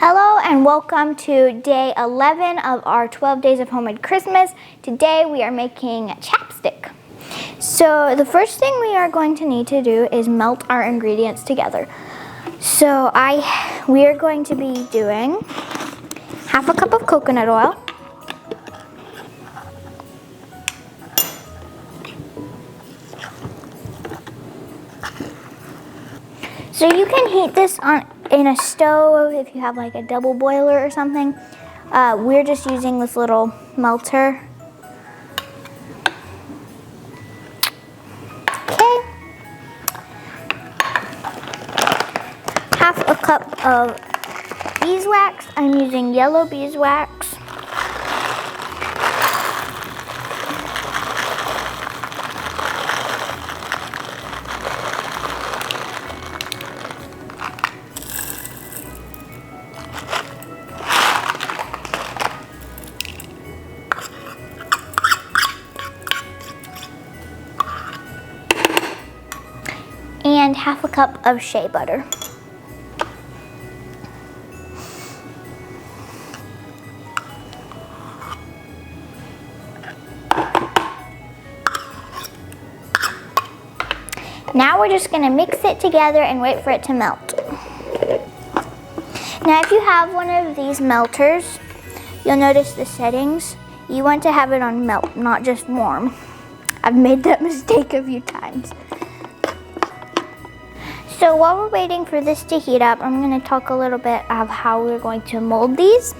Hello and welcome to day 11 of our 12 days of homemade Christmas. Today we are making chapstick. So the first thing we are going to need to do is melt our ingredients together. So we are going to be doing half a cup of coconut oil, so you can heat this in a stove if you have like a double boiler or something. We're just using this little melter. Okay. Half a cup of beeswax. I'm using yellow beeswax. And half a cup of shea butter. Now we're just gonna mix it together and wait for it to melt. Now if you have one of these melters, you'll notice the settings. You want to have it on melt, not just warm. I've made that mistake a few times. So while we're waiting for this to heat up, I'm going to talk a little bit of how we're going to mold these.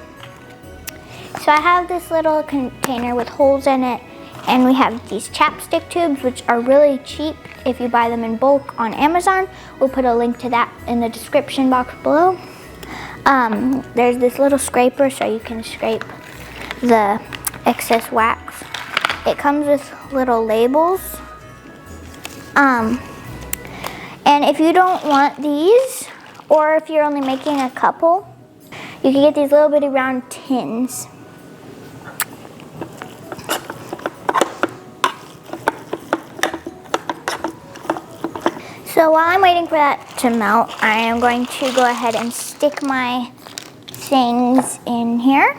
So I have this little container with holes in it, and we have these chapstick tubes, which are really cheap if you buy them in bulk on Amazon. We'll put a link to that in the description box below. There's this little scraper so you can scrape the excess wax. It comes with little labels. And if you don't want these, or if you're only making a couple, you can get these little bitty round tins. So while I'm waiting for that to melt, I am going to go ahead and stick my things in here.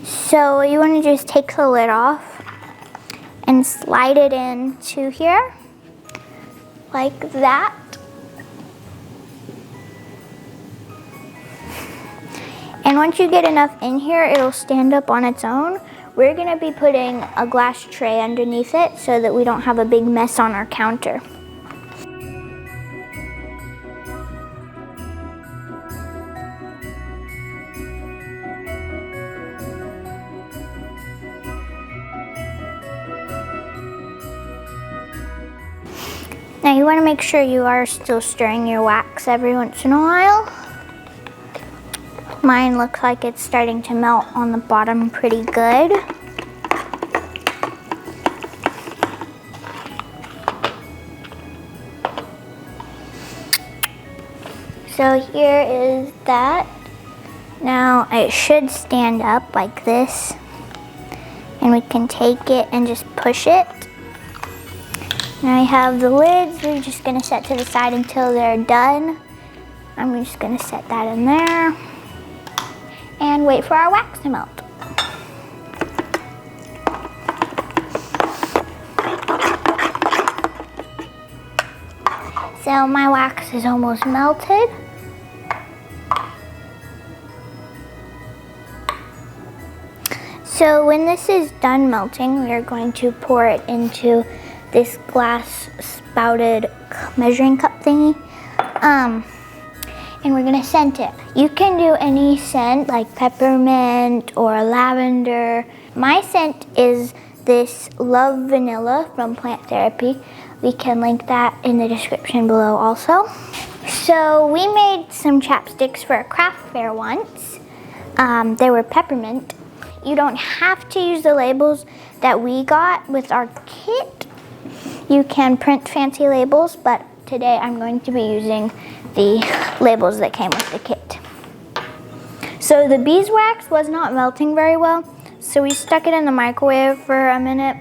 So you want to just take the lid off and slide it into here. Like that. And once you get enough in here, it'll stand up on its own. We're gonna be putting a glass tray underneath it so that we don't have a big mess on our counter. Now you want to make sure you are still stirring your wax every once in a while. Mine looks like it's starting to melt on the bottom pretty good. So here is that. Now it should stand up like this, and we can take it and just push it. Now I have the lids. We're just gonna set to the side until they're done. I'm just gonna set that in there and wait for our wax to melt. So my wax is almost melted. So when this is done melting, we are going to pour it into this glass spouted measuring cup thingy, and we're gonna scent it. You can do any scent like peppermint or lavender. My scent is this Love Vanilla from Plant Therapy. We can link that in the description below also. So we made some chapsticks for a craft fair once. They were peppermint. You don't have to use the labels that we got with our kit. You can print fancy labels, but today I'm going to be using the labels that came with the kit. So the beeswax was not melting very well, so we stuck it in the microwave for a minute,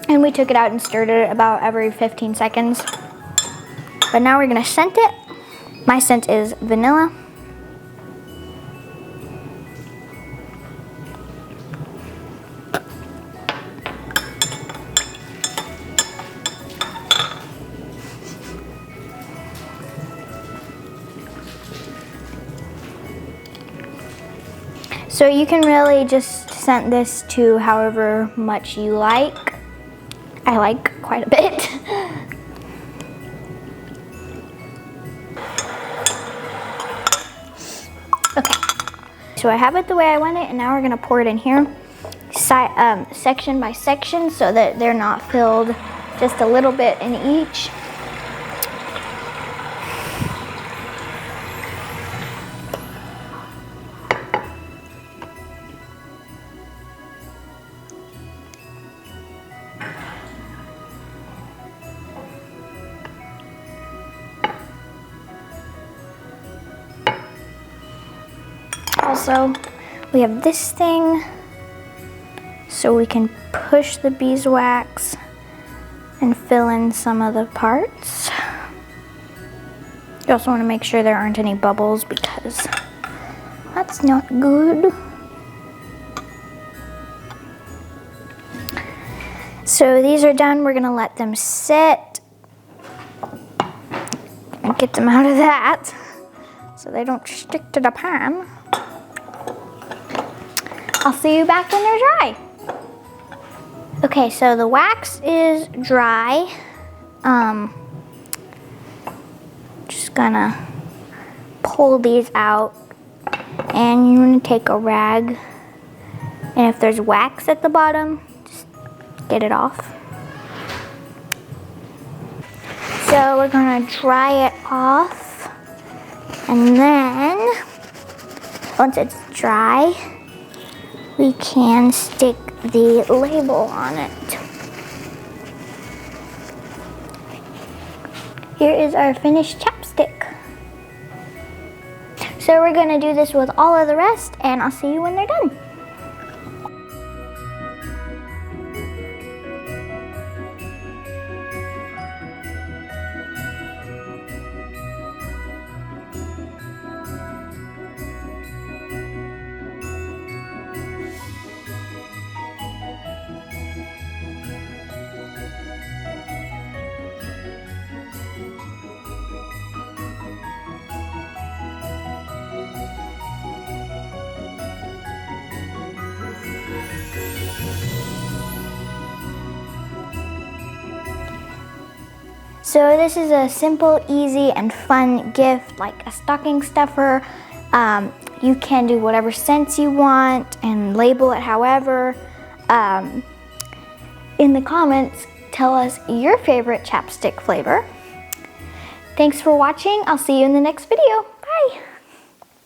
and we took it out and stirred it about every 15 seconds. But now we're gonna scent it. My scent is vanilla. So you can really just scent this to however much you like. I like quite a bit. Okay, so I have it the way I want it, and now we're gonna pour it in here, section by section, so that they're not filled just a little bit in each. Also, we have this thing so we can push the beeswax and fill in some of the parts. You also want to make sure there aren't any bubbles because that's not good. So these are done. We're gonna let them sit and get them out of that so they don't stick to the pan. I'll see you back when they're dry. Okay, so the wax is dry. Just gonna pull these out, and you want to take a rag, and if there's wax at the bottom, just get it off. So we're gonna dry it off, and then once it's dry, we can stick the label on it. Here is our finished chapstick. So we're gonna do this with all of the rest, and I'll see you when they're done. So this is a simple, easy, and fun gift, like a stocking stuffer. You can do whatever scents you want and label it however. In the comments, tell us your favorite chapstick flavor. Thanks for watching. I'll see you in the next video. Bye.